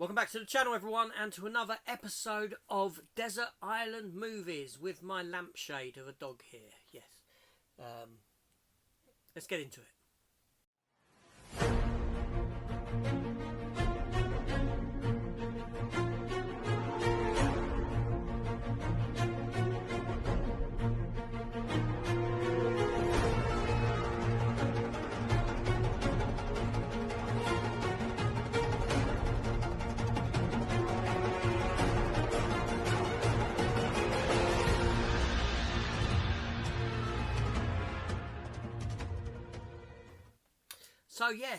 Welcome back to the channel, everyone, and to another episode of Desert Island Movies with my lampshade of a dog here. Yes. Let's get into it.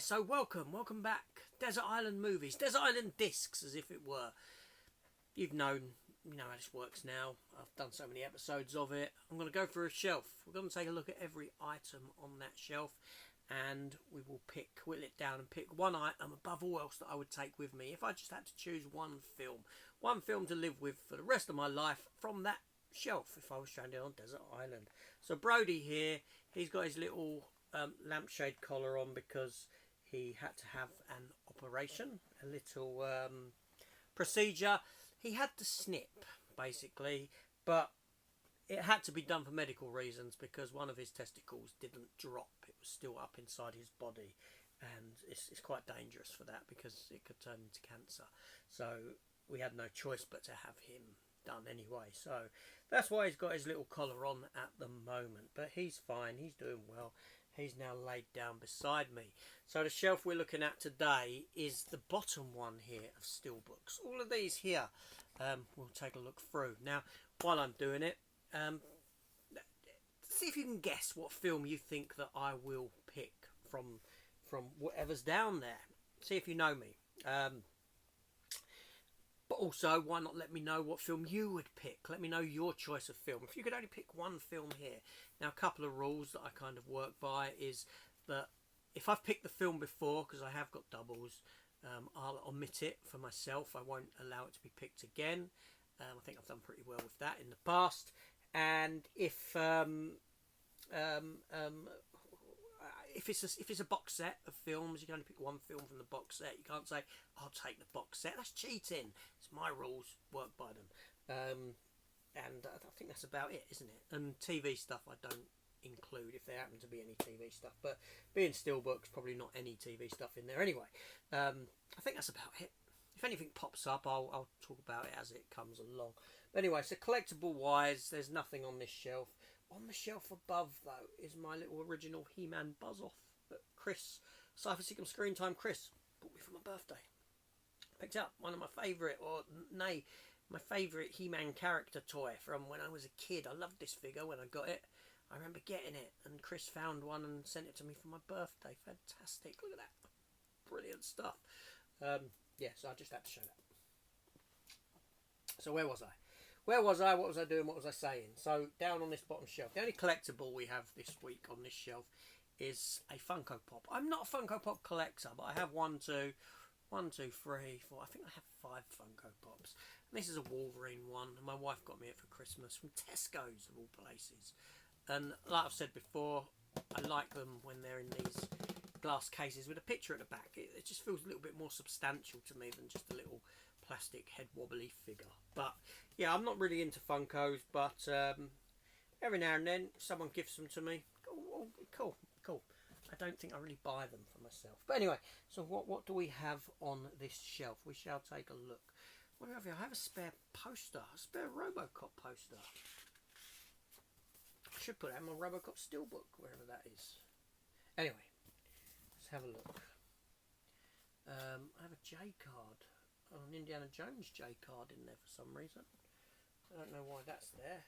So welcome back. Desert Island Movies, Desert Island Discs, as if it were. You know how this works now. I've done so many episodes of it. I'm going to go through a shelf. We're going to take a look at every item on that shelf, and we will whittle it down and pick one item above all else that I would take with me if I just had to choose one film to live with for the rest of my life from that shelf if I was stranded on Desert Island. So Brody here, he's got his little lampshade collar on because he had to have an operation, a little procedure. He had to snip, basically, but it had to be done for medical reasons because one of his testicles didn't drop. It was still up inside his body, and it's quite dangerous for that because it could turn into cancer. So we had no choice but to have him done anyway. So that's why he's got his little collar on at the moment, but he's fine, he's doing well. He's now laid down beside me. So the shelf we're looking at today is the bottom one here of Steelbooks. All of these here we'll take a look through. Now, while I'm doing it, see if you can guess what film you think that I will pick from whatever's down there. See if you know me. But also, why not let me know what film you would pick? Let me know your choice of film. If you could only pick one film here. Now, a couple of rules that I kind of work by is that if I've picked the film before, because I have got doubles, I'll omit it for myself. I won't allow it to be picked again. I think I've done pretty well with that in the past. And if it's a box set of films, you can only pick one film from the box set. You can't say, I'll take the box set. That's cheating. It's my rules. Work by them. And I think that's about it, isn't it? And TV stuff I don't include if there happen to be any TV stuff. But being Steelbooks, probably not any TV stuff in there anyway. I think that's about it. If anything pops up, I'll talk about it as it comes along. But anyway, so collectible wise, there's nothing on this shelf. On the shelf above, though, is my little original He-Man Buzz-Off that Chris, Cypher Seekum Screen Time Chris, bought me for my birthday. Picked up one of my favourite, my favourite He-Man character toy from when I was a kid. I loved this figure when I got it. I remember getting it, and Chris found one and sent it to me for my birthday. Fantastic. Look at that. Brilliant stuff. So I just had to show that. So where was I? What was I doing? What was I saying? So down on this bottom shelf, the only collectible we have this week on this shelf is a Funko Pop. I'm not a Funko Pop collector, but I have 1, 2, 3, 4. I think I have 5 Funko Pops. And this is a Wolverine one. And my wife got me it for Christmas from Tesco's of all places. And like I've said before, I like them when they're in these glass cases with a picture at the back. It just feels a little bit more substantial to me than just a little plastic head wobbly figure. But yeah, I'm not really into Funkos, but every now and then someone gifts them to me. Oh, cool. I don't think I really buy them for myself. But anyway, so what do we have on this shelf? We shall take a look. What do I have here? I have a spare poster, a spare Robocop poster. I should put that in my Robocop Steelbook, wherever that is. Anyway, let's have a look. I have a J card. An Indiana Jones J card in there for some reason. I don't know why that's there.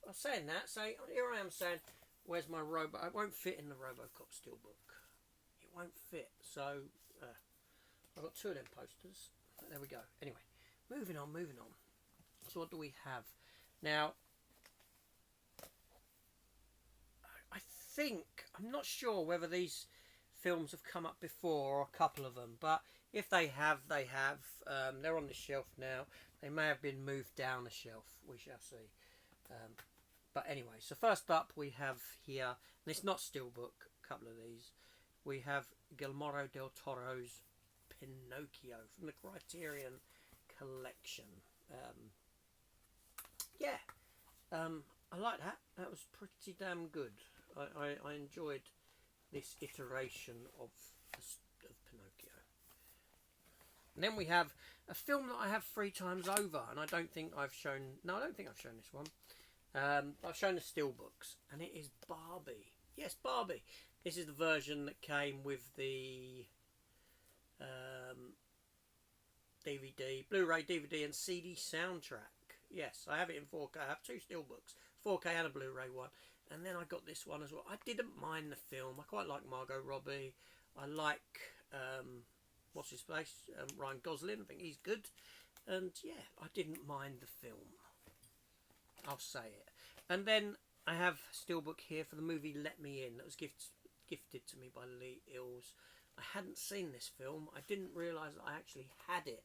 I was saying that, so here I am saying, where's my It won't fit in the Robocop Steelbook. It won't fit. So I've got 2 of them posters. But there we go. Anyway, moving on. So what do we have? Now, I'm not sure whether these films have come up before, or a couple of them, but if they have, they're on the shelf now. They may have been moved down the shelf, we shall see. But anyway, so first up we have here, and it's not Steelbook, a couple of these, we have Guillermo del Toro's Pinocchio from the Criterion Collection. Yeah, I like that. That was pretty damn good. I enjoyed this iteration of Pinocchio. And then we have a film that I have 3 times over, and I don't think I've shown. No, I don't think I've shown this one. I've shown the steelbooks, and it is Barbie. Yes, Barbie. This is the version that came with the DVD, Blu-ray, DVD, and CD soundtrack. Yes, I have it in 4K. I have 2 steelbooks, 4K and a Blu-ray one. And then I got this one as well. I didn't mind the film. I quite like Margot Robbie. I like what's his face, Ryan Gosling. I think he's good. And yeah, I didn't mind the film. I'll say it. And then I have a steelbook here for the movie Let Me In that was gifted to me by Lee Ills. I hadn't seen this film. I didn't realise that I actually had it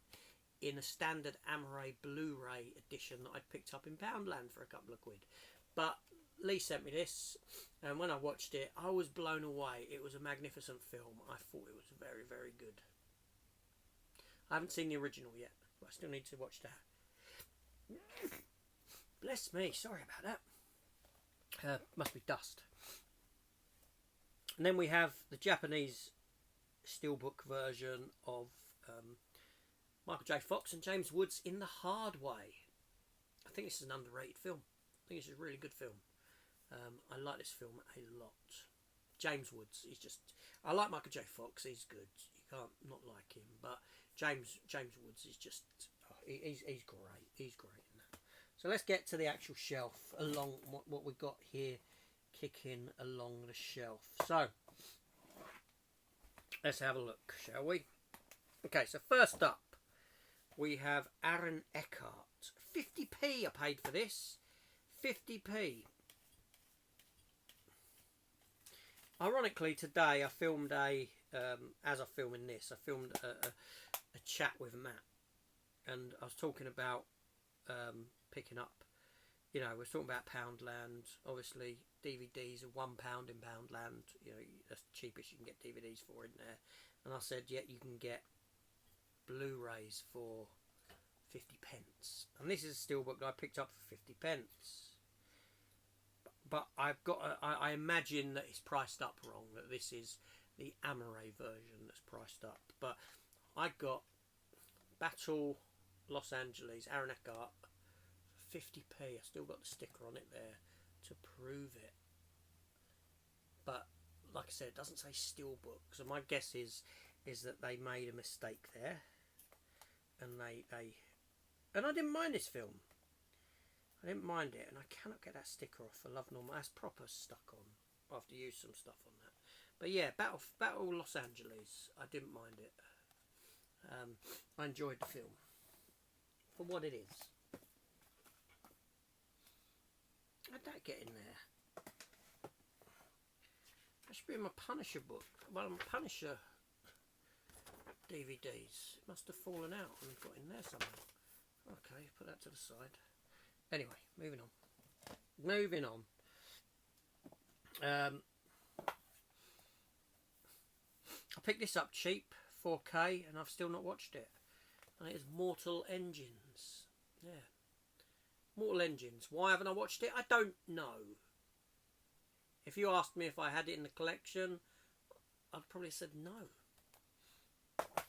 in a standard Amaray Blu-ray edition that I'd picked up in Poundland for a couple of quid. But Lee sent me this, and when I watched it, I was blown away. It was a magnificent film. I thought it was very, very good. I haven't seen the original yet, but I still need to watch that. Bless me, sorry about that. Must be dust. And then we have the Japanese steelbook version of Michael J. Fox and James Woods in The Hard Way. I think this is an underrated film. I think it's a really good film. I like this film a lot. James Woods, he's just... I like Michael J. Fox, he's good. You can't not like him. But James Woods is just... Oh, he's great. He's great in that. So let's get to the actual shelf, along what we've got here, kicking along the shelf. So, let's have a look, shall we? Okay, so first up, we have Aaron Eckhart. 50p I paid for this. 50p. Ironically, today I filmed as I'm filming this, I filmed a chat with Matt. And I was talking about picking up, you know, we're talking about Poundland. Obviously, DVDs are £1 in Poundland. You know, that's the cheapest you can get DVDs for in there. And I said, yeah, you can get Blu-rays for 50p. And this is a steelbook that I picked up for 50p. But I've got, I imagine that it's priced up wrong. That this is the Amaray version that's priced up. But I got Battle Los Angeles, Aaron Eckhart, 50p. I still got the sticker on it there to prove it. But like I said, it doesn't say steelbook. So my guess is that they made a mistake there, and and I didn't mind this film. I didn't mind it, and I cannot get that sticker off for Love Normal. That's proper stuck on. I have to use some stuff on that. But yeah, Battle Los Angeles. I didn't mind it. I enjoyed the film for what it is. How'd that get in there? That should be in my Punisher book. Well, my Punisher DVDs. It must have fallen out and got in there somewhere. Okay, put that to the side. Anyway, moving on. I picked this up cheap, 4K, and I've still not watched it. And it is Mortal Engines. Yeah. Mortal Engines. Why haven't I watched it? I don't know. If you asked me if I had it in the collection, I'd probably said no.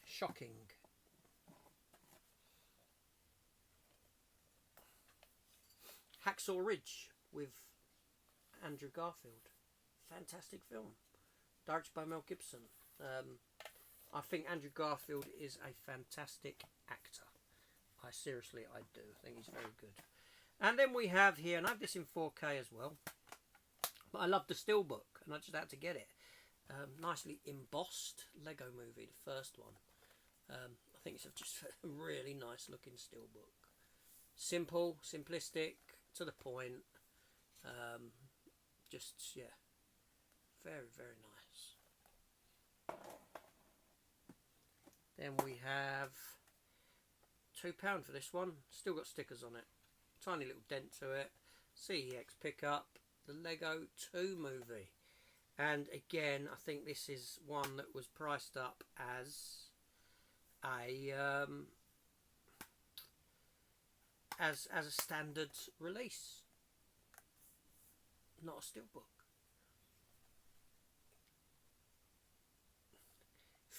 Shocking. Hacksaw Ridge with Andrew Garfield. Fantastic film. Directed by Mel Gibson. I think Andrew Garfield is a fantastic actor. I do. I think he's very good. And then we have here, and I have this in 4K as well, but I love the steelbook, and I just had to get it. Nicely embossed Lego Movie, the first one. I think it's just a really nice looking steelbook. Simple, simplistic, to the point. Just, yeah, very, very nice. Then we have £2 for this one. Still got stickers on it. Tiny little dent to it. CEX pickup. The Lego 2 Movie. And again, I think this is one that was priced up as a as a standard release, not a steelbook.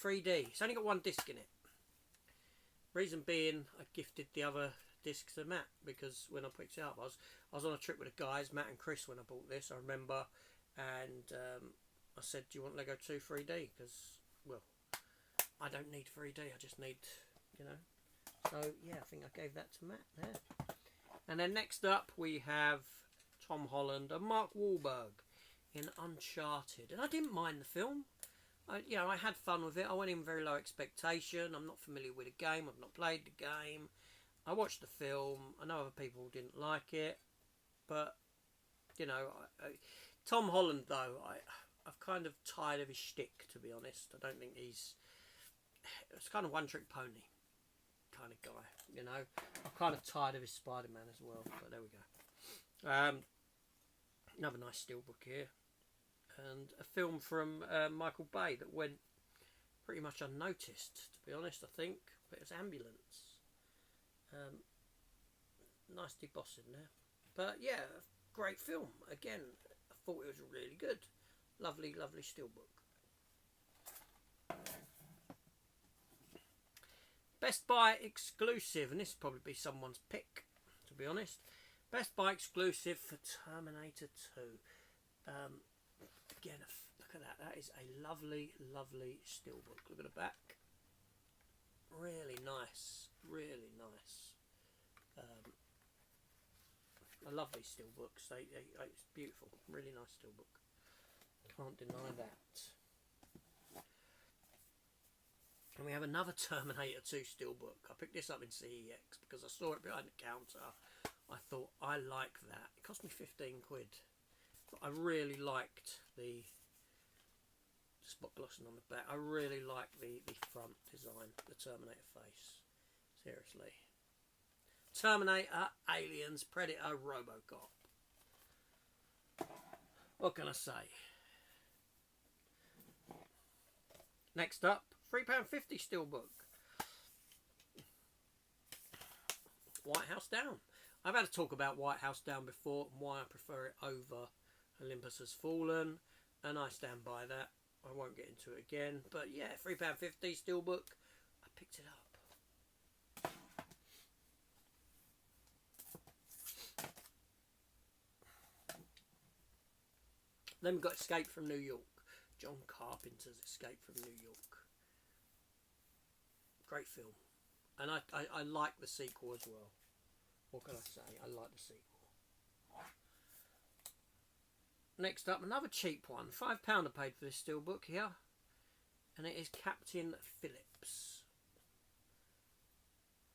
3D. It's only got one disc in it. Reason being, I gifted the other disc to Matt because when I picked it up, I was on a trip with the guys, Matt and Chris, when I bought this. I remember, and I said, "Do you want Lego 2 3D?" Because, well, I don't need 3D. I just need, you know. So yeah, I think I gave that to Matt there. And then next up we have Tom Holland and Mark Wahlberg in Uncharted, and I didn't mind the film. I had fun with it. I went in very low expectation. I'm not familiar with the game. I've not played the game. I watched the film. I know other people didn't like it, but Tom Holland though, I've kind of tired of his shtick, to be honest. I don't think it's kind of one trick pony kind of guy. I'm kind of tired of his Spider-Man as well. But there we go. Another nice steelbook here. And a film from Michael Bay that went pretty much unnoticed, to be honest, I think. But it's Ambulance. Nice deboss in there. But yeah, great film. Again, I thought it was really good. Lovely, lovely steelbook. Best Buy exclusive, and this will probably be someone's pick, to be honest. Best Buy exclusive for Terminator 2. Again, look at that. That is a lovely, lovely steelbook. Look at the back. Really nice. Really nice. I love these steelbooks. It's beautiful. Really nice steelbook. Can't deny that. And we have another Terminator 2 steelbook. I picked this up in CEX because I saw it behind the counter. I thought, I like that. It cost me 15 quid. But I really liked the spot glossing on the back. I really like the front design, the Terminator face. Seriously. Terminator, Aliens, Predator, Robocop. What can I say? Next up, £3.50 steelbook. White House Down. I've had a talk about White House Down before and why I prefer it over Olympus Has Fallen, and I stand by that. I won't get into it again, but yeah, £3.50 steelbook. I picked it up. Then we've got Escape from New York. John Carpenter's Escape from New York. Great film. And I like the sequel as well. What can I say? I like the sequel. Next up, another cheap one. £5 I paid for this steelbook here. And it is Captain Phillips.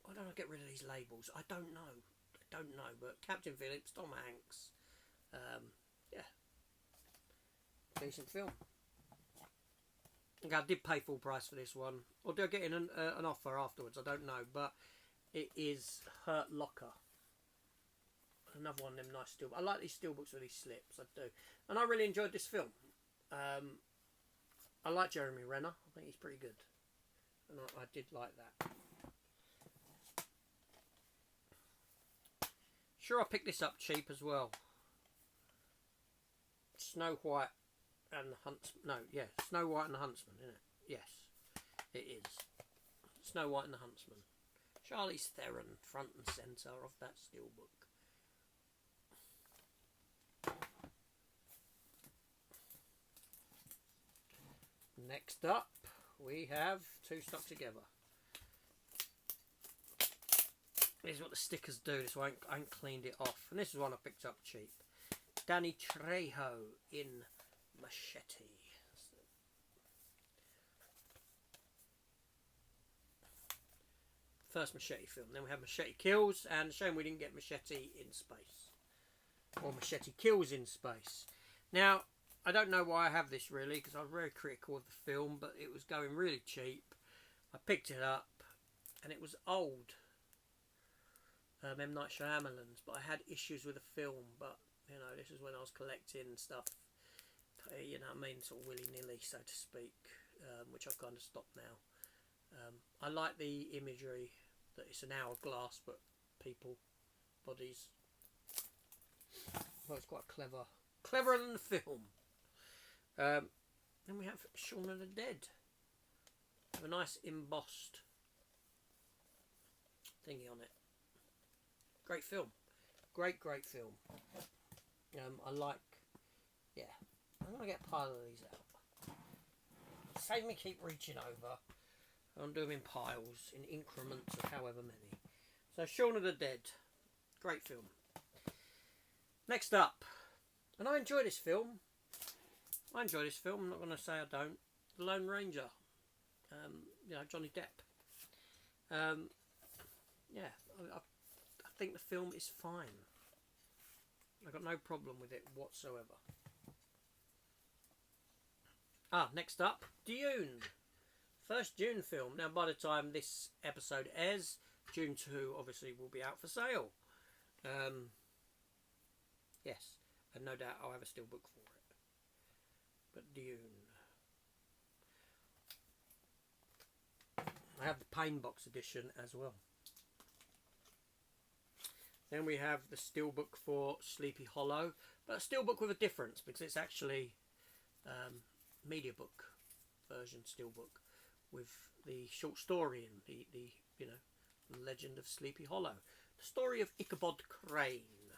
Why don't I get rid of these labels? I don't know. But Captain Phillips, Tom Hanks. Yeah. Decent film. Okay, I did pay full price for this one. Or do I get in an offer afterwards? I don't know. But it is Hurt Locker. Another one of them nice steelbooks. I like these steelbooks with these slips. I do. And I really enjoyed this film. I like Jeremy Renner. I think he's pretty good. And I did like that. Sure, I picked this up cheap as well. Snow White and the Huntsman. No, yeah, Snow White and the Huntsman, isn't it? Yes, it is. Snow White and the Huntsman. Charlize Theron, front and centre of that steelbook. Next up, we have two stuck together. This is what the stickers do. This one I ain't cleaned it off. And this is one I picked up cheap. Danny Trejo in Machete. First Machete film. Then we have Machete Kills, and shame we didn't get Machete in Space. Or Machete Kills in Space. Now, I don't know why I have this really, because I was very critical of the film, but it was going really cheap. I picked it up, and it was old. M. Night Shyamalan's, but I had issues with the film, but, you know, this is when I was collecting stuff, you know what I mean, sort of willy-nilly, so to speak, which I've kind of stopped now. I like the imagery that it's an hourglass, but people, bodies. Well, it's quite clever. Cleverer than the film. Then we have Shaun of the Dead. Have a nice embossed thingy on it. Great film. Great film. I like... Yeah. I'm going to get a pile of these out. Save me keep reaching over. I'm doing them in piles, in increments of however many. So, Shaun of the Dead. Great film. Next up. And I enjoy this film. I'm not going to say I don't. The Lone Ranger. Johnny Depp. I think the film is fine. I've got no problem with it whatsoever. Next up, Dune. First Dune film. Now, by the time this episode airs, Dune 2 obviously will be out for sale. Yes, and no doubt I'll have a steelbook for it. But Dune. I have the Pain Box edition as well. Then we have the steelbook for Sleepy Hollow, but a steelbook with a difference because it's actually media book version steelbook with the short story and the legend of Sleepy Hollow, the story of Ichabod Crane,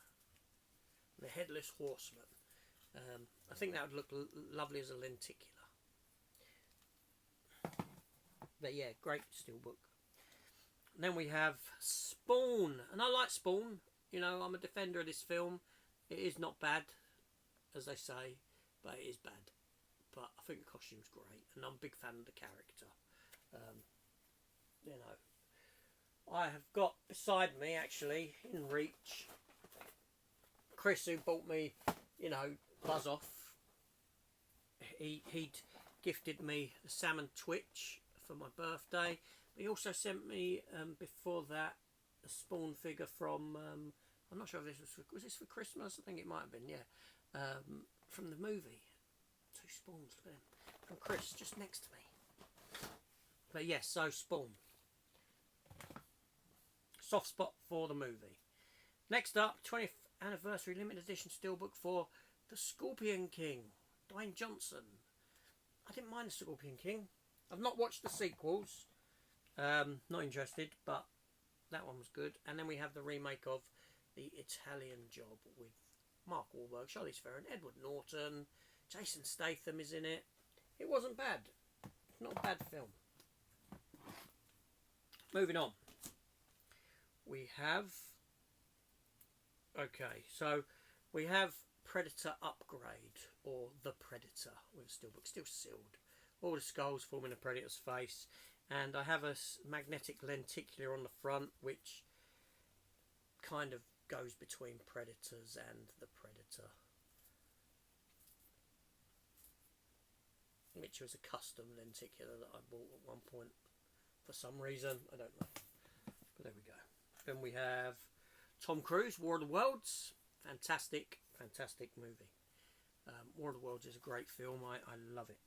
the headless horseman. I think that would look lovely as a lenticular. But yeah, great steelbook. And then we have Spawn, and I like Spawn. I'm a defender of this film. It is not bad, as they say, but it is bad. But I think the costume's great, and I'm a big fan of the character. I have got beside me, actually, in reach, Chris, who bought me, Buzz Off. He'd gifted me the Salmon Twitch for my birthday. But he also sent me, before that, a Spawn figure from, I'm not sure if this was this for Christmas? I think it might have been, yeah. From the movie. 2 Spawns for them. From Chris, just next to me. But yes, so Spawn. Soft spot for the movie. Next up, 20th anniversary limited edition steelbook for The Scorpion King. Dwayne Johnson. I didn't mind The Scorpion King. I've not watched the sequels. Not interested, but that one was good. And then we have the remake of The Italian Job with Mark Wahlberg, Charlize Theron, Edward Norton, Jason Statham is in it. It wasn't bad. Not a bad film. Moving on. We have... Okay, so we have Predator Upgrade, or The Predator, with a steelbook, still sealed. All the skulls forming a Predator's face. And I have a magnetic lenticular on the front, which kind of goes between Predators and the Predator. Which was a custom lenticular that I bought at one point for some reason. I don't know. But there we go. Then we have Tom Cruise, War of the Worlds. Fantastic, fantastic movie. War of the Worlds is a great film. I love it.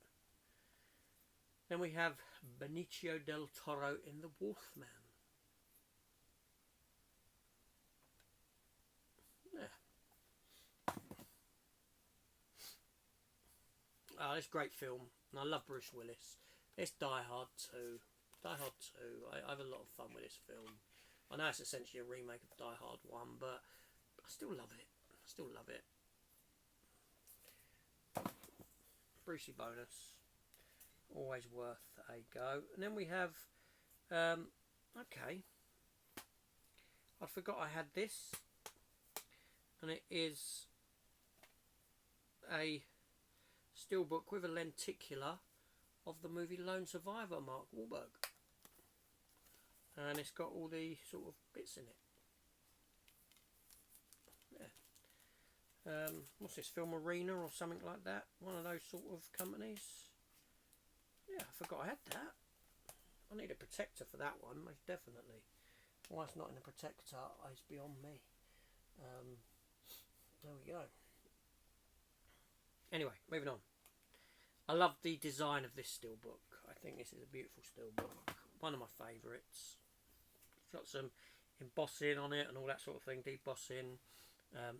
Then we have Benicio del Toro in The Wolfman. Yeah. Oh, it's a great film. And I love Bruce Willis. It's Die Hard 2. Die Hard 2. I have a lot of fun with this film. I know it's essentially a remake of Die Hard 1, but I still love it. Brucey bonus. Always worth a go. And then we have... okay. I forgot I had this. And it is a steelbook with a lenticular of the movie Lone Survivor, Mark Wahlberg. And it's got all the sort of bits in it. Yeah. What's this, Film Arena or something like that? One of those sort of companies. Yeah, I forgot I had that. I need a protector for that one, most definitely. Why it's not in a protector is beyond me. There we go. Anyway, moving on. I love the design of this steelbook. I think this is a beautiful steelbook. one of my favourites. It's got some embossing on it and all that sort of thing, debossing,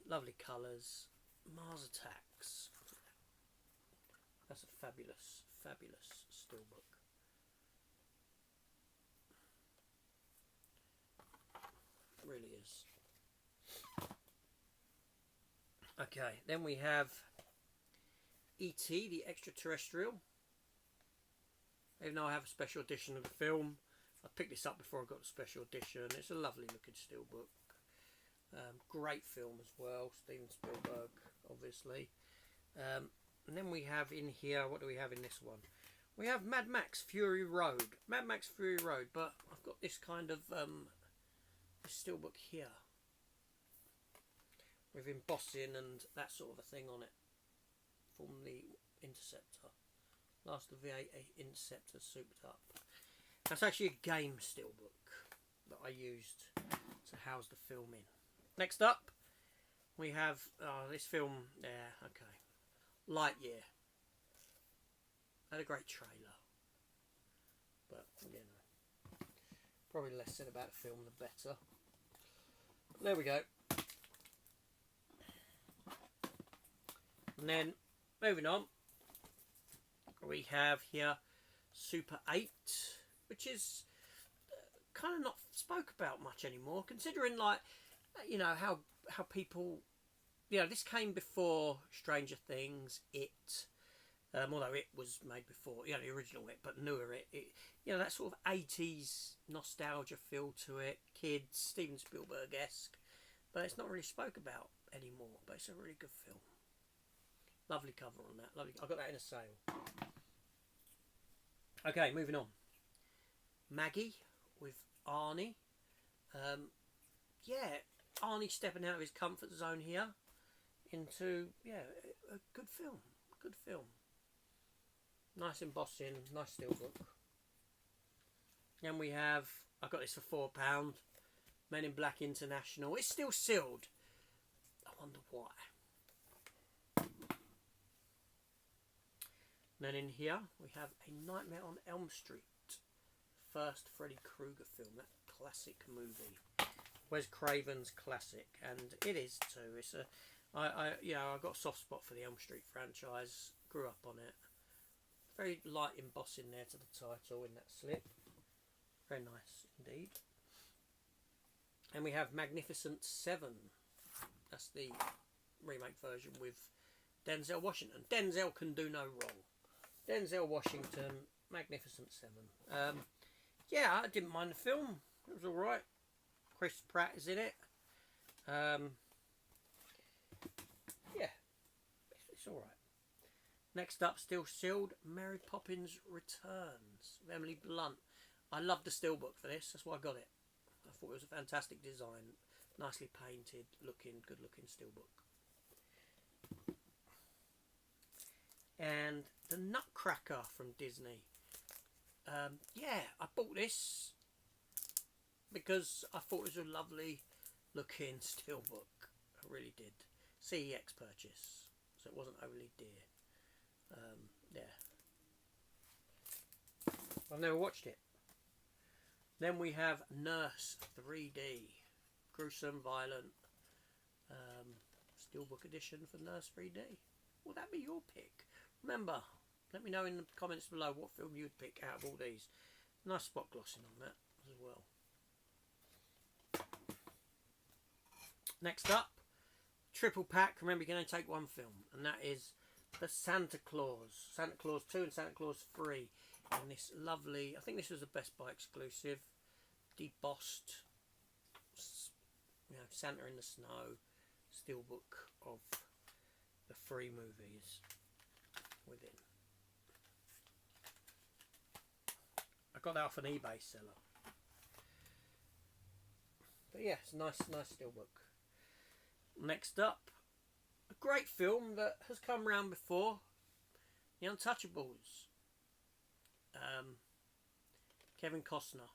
lovely colours. Mars Attacks. That's a fabulous, fabulous steelbook. It really is. Okay, then we have E.T. the Extraterrestrial. Even though I have a special edition of the film, I picked this up before I got the special edition. It's a lovely looking steelbook. Great film as well, Steven Spielberg, obviously. And then we have in here, what do we have in this one? We have Mad Max Fury Road. Mad Max Fury Road, but I've got this kind of this steelbook here with embossing and that sort of a thing on it from the Interceptor. Last of the Interceptor souped up. That's actually a game steelbook that I used to house the film in. Next up, we have this film. Yeah, okay. Lightyear. Had a great trailer, but you know, probably less said about the film the better. There we go. And then moving on, we have here Super 8, which is kind of not spoke about much anymore, considering, like, you know, how people, you know, this came before Stranger Things, although it was made before, you know, the original It, but newer It, you know, that sort of 80s nostalgia feel to it, kids, Steven Spielberg-esque, but it's not really spoke about anymore, but it's a really good film. Lovely cover on that. Lovely. I got that in a sale. Okay, moving on. Maggie with Arnie. Yeah, Arnie stepping out of his comfort zone here into, yeah, a good film. Good film. Nice embossing, nice steelbook. Then we have, I got this for £4. Men in Black International. It's still sealed. I wonder why. And then in here we have A Nightmare on Elm Street, first Freddy Krueger film, that classic movie, Wes Craven's classic, and it is too. It's a, I got a soft spot for the Elm Street franchise. Grew up on it. Very light embossing there to the title in that slip. Very nice indeed. And we have Magnificent Seven. That's the remake version with Denzel Washington. Denzel can do no wrong. Denzel Washington, Magnificent Seven. Yeah, I didn't mind the film. It was alright. Chris Pratt is in it. Yeah, it's alright. Next up, still sealed, Mary Poppins Returns with Emily Blunt. I love the steelbook for this. That's why I got it. I thought it was a fantastic design. Nicely painted, good looking steelbook. And the Nutcracker from Disney. Yeah, I bought this because I thought it was a lovely looking steelbook. I really did. CEX purchase, so it wasn't overly dear. Yeah. I've never watched it. Then we have Nurse 3D. Gruesome, violent. Steelbook edition for Nurse 3D. Will that be your pick? Remember, let me know in the comments below what film you'd pick out of all these. Nice spot glossing on that as well. Next up, triple pack. Remember, you can only take one film, and that is the Santa Claus. Santa Claus 2 and Santa Claus 3. And this lovely, I think this was a Best Buy exclusive, debossed, you know, Santa in the Snow steelbook of the 3 movies within. I got that off an eBay seller. But yeah, it's a nice steelbook. Next up, a great film that has come round before, The Untouchables. Kevin Costner,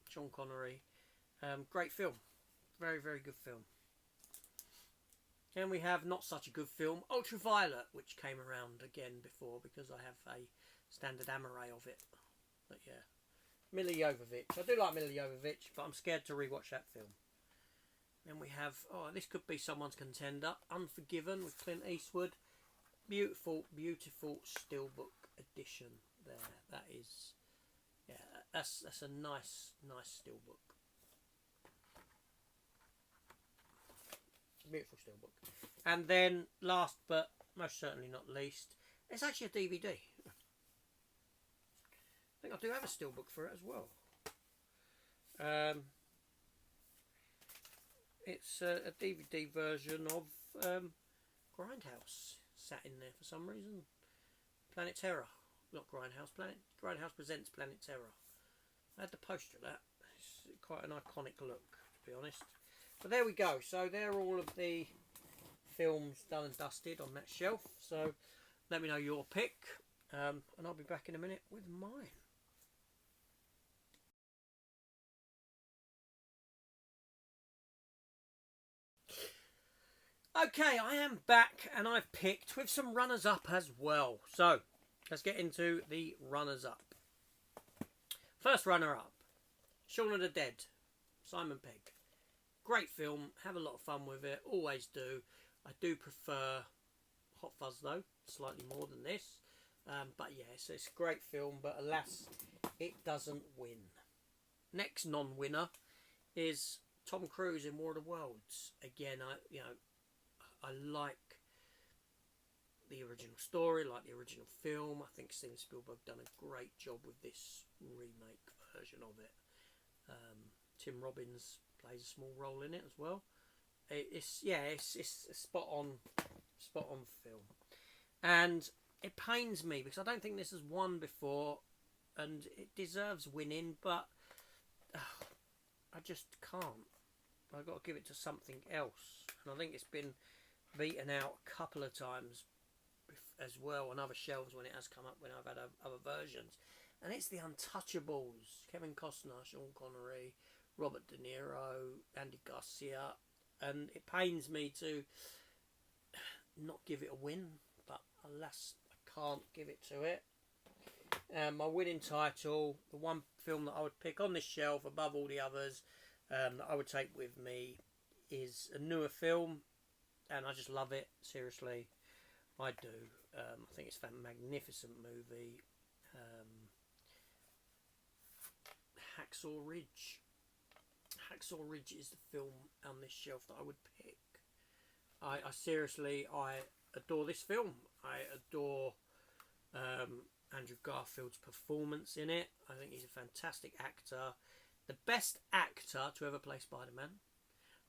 Sean Connery. Great film. Very, very good film. Then we have not such a good film, Ultraviolet, which came around again before because I have a standard Amaray of it. But yeah, Mila Jovovich. I do like Mila Jovovich, but I'm scared to rewatch that film. Then we have, this could be someone's contender, Unforgiven with Clint Eastwood. Beautiful, beautiful steelbook edition there. That is, yeah, that's a nice steelbook. Beautiful steelbook. And then, last but most certainly not least, it's actually a DVD. I think I do have a steelbook for it as well. It's a DVD version of Grindhouse sat in there for some reason. Planet Terror, not Grindhouse. Grindhouse presents Planet Terror. I had the poster of that. It's quite an iconic look, to be honest. But there we go. So there are all of the films done and dusted on that shelf. So let me know your pick, and I'll be back in a minute with mine. Okay, I am back, and I've picked with some runners-up as well. So let's get into the runners-up. First runner-up, Shaun of the Dead, Simon Pegg. Great film, have a lot of fun with it, always do. I do prefer Hot Fuzz though, slightly more than this. But yeah, it's a great film, but alas, it doesn't win. Next non-winner is Tom Cruise in War of the Worlds. Again, I like the original story, like the original film. I think Steven Spielberg done a great job with this remake version of it. Tim Robbins plays a small role in it as well. It's a spot on film, and it pains me because I don't think this has won before, and it deserves winning, but I just can't. I've got to give it to something else, and I think it's been beaten out a couple of times as well on other shelves when it has come up when I've had other versions, and it's The Untouchables. Kevin Costner, Sean Connery, Robert De Niro, Andy Garcia, and it pains me to not give it a win, but alas, I can't give it to it. My winning title, the one film that I would pick on this shelf above all the others, that I would take with me, is a newer film, and I just love it. Seriously, I do. I think it's a magnificent movie. Hacksaw Ridge. Hacksaw Ridge is the film on this shelf that I would pick. I seriously, I adore this film. I adore Andrew Garfield's performance in it. I think he's a fantastic actor. The best actor to ever play Spider-Man.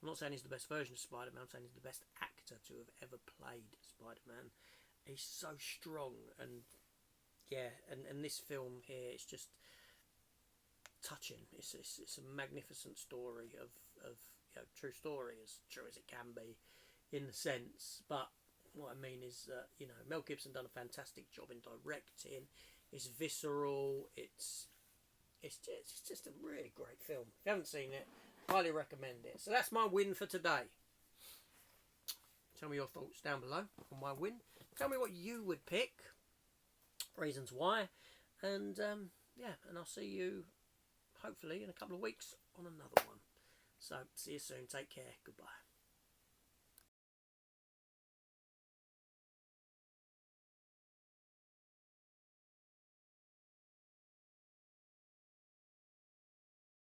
I'm not saying he's the best version of Spider-Man. I'm saying he's the best actor to have ever played Spider-Man. He's so strong, and yeah, and this film here, it's just touching. It's a magnificent story of true story, as true as it can be, in the sense. But what I mean is that Mel Gibson done a fantastic job in directing. It's visceral. It's just a really great film. If you haven't seen it, highly recommend it. So that's my win for today. Tell me your thoughts down below on my win. Tell me what you would pick, reasons why, and and I'll see you hopefully in a couple of weeks on another one. So see you soon. Take care. Goodbye.